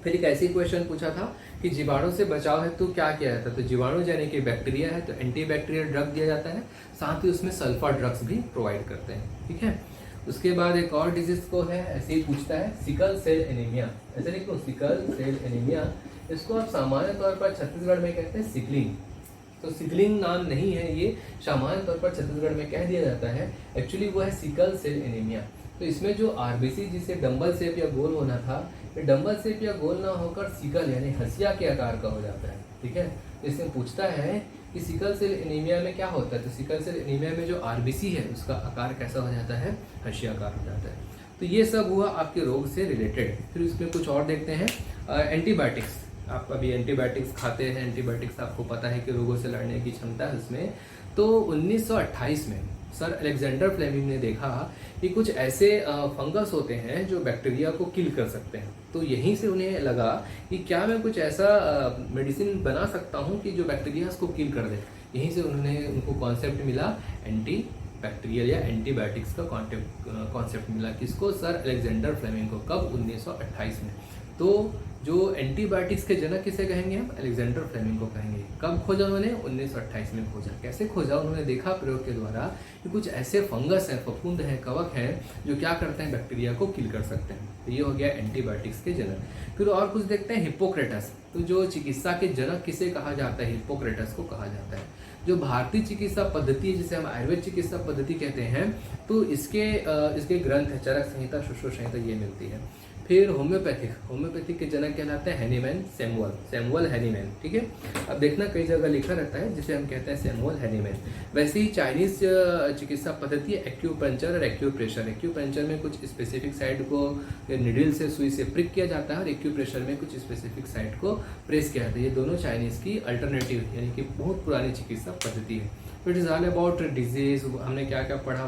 फिर एक ऐसी क्वेश्चन पूछा था कि जीवाणु से बचाव है तो क्या किया जाता है, तो जीवाणु यानी कि बैक्टीरिया है तो एंटीबैक्टीरियल ड्रग दिया जाता है, साथ ही उसमें सल्फर ड्रग्स भी प्रोवाइड करते हैं। ठीक है, उसके बाद एक और डिजीज को है, ऐसे ही पूछता है, सिकल सेल एनीमिया। ऐसे लिखो, सिकल सेल एनीमिया। इसको आप सामान्य तौर पर छत्तीसगढ़ में कहते हैं सिकलिंग। तो सिकलिंग नाम नहीं है, ये सामान्य तौर पर छत्तीसगढ़ में कह दिया जाता है, एक्चुअली वो है सिकल सेल एनीमिया। तो इसमें जो आरबीसी जिसे डंबल शेप या गोल होना था, ये डंबल शेप या गोल ना होकर सिकल यानी हंसिया के आकार का हो जाता है। ठीक है, इसमें पूछता है कि सिकल सेल एनीमिया में क्या होता है, तो सिकल सेल एनीमिया में जो आरबीसी है उसका आकार कैसा हो जाता है, हंसियाकार हो जाता है। तो ये सब हुआ आपके रोग से रिलेटेड। फिर उसमें कुछ और देखते हैं, एंटीबायोटिक्स। आप अभी एंटीबायोटिक्स खाते हैं, एंटीबायोटिक्स आपको पता है कि रोगों से लड़ने की क्षमता है उसमें। तो 1928 में सर अलेक्जेंडर फ्लेमिंग ने देखा कि कुछ ऐसे फंगस होते हैं जो बैक्टीरिया को किल कर सकते हैं। तो यहीं से उन्हें लगा कि क्या मैं कुछ ऐसा मेडिसिन बना सकता हूँ कि जो बैक्टीरिया को किल कर दे। यहीं से उनको कॉन्सेप्ट मिला एंटी बैक्टीरियल या एंटीबायोटिक्स का कॉन्सेप्ट मिला। किसको, सर अलेक्जेंडर फ्लेमिंग को। कब, 1928 में। तो जो एंटीबायोटिक्स के जनक किसे कहेंगे हम, अलेक्जेंडर फ्लेमिंग को कहेंगे। कब खोजा उन्होंने, 1928 में खोजा। कैसे खोजा, उन्होंने देखा प्रयोग के द्वारा कि कुछ ऐसे फंगस हैं, फफूंद हैं, कवक हैं जो क्या करते हैं, बैक्टीरिया को किल कर सकते हैं। तो ये हो गया एंटीबायोटिक्स के जनक। फिर और कुछ देखते हैं, हिप्पोक्रेटस। तो जो चिकित्सा के जनक किसे कहा जाता है, हिप्पोक्रेटस को कहा जाता है। जो भारतीय चिकित्सा पद्धति जिसे हम आयुर्वेद चिकित्सा पद्धति कहते हैं, तो इसके ग्रंथ है चरक संहिता, शुश्रुत संहिता, ये मिलती है। फिर होम्योपैथिक के जनक कहलाते हैं हैनीमैन, सैमुअल हैनीमैन। ठीक है, अब देखना कई जगह लिखा रहता है जिसे हम कहते हैं सैमुअल हैनीमैन। वैसे ही चाइनीज चिकित्सा पद्धति है एक्यूपंचर और एक्यूप्रेशर। एक्यूपंचर में कुछ स्पेसिफिक साइड को निडल से, सुई से प्रिक किया जाता है, और एक्यूप्रेशर में कुछ स्पेसिफिक साइड को प्रेस किया जाता है। ये दोनों चाइनीज की अल्टरनेटिव यानी कि बहुत पुरानी चिकित्सा पद्धति है। तो it is all about disease. हमने क्या क्या पढ़ा,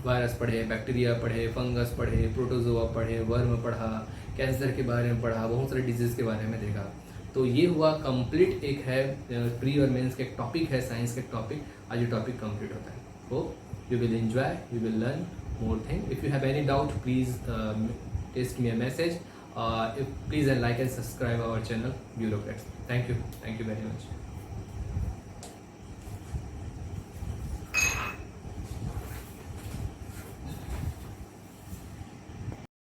वायरस पढ़े, बैक्टीरिया पढ़े, फंगस पढ़े, प्रोटोजोआ पढ़े, वर्म पढ़ा, कैंसर के बारे में पढ़ा, बहुत सारे डिजीज के बारे में देखा। तो ये हुआ कंप्लीट, एक है प्री और मेंस का एक टॉपिक है, साइंस का टॉपिक। आज ये टॉपिक कंप्लीट होता है। Hope you will enjoy, you will learn more thing. If you have any doubt please text me a message, please like and subscribe our channel Bureaucrats. Thank you very much.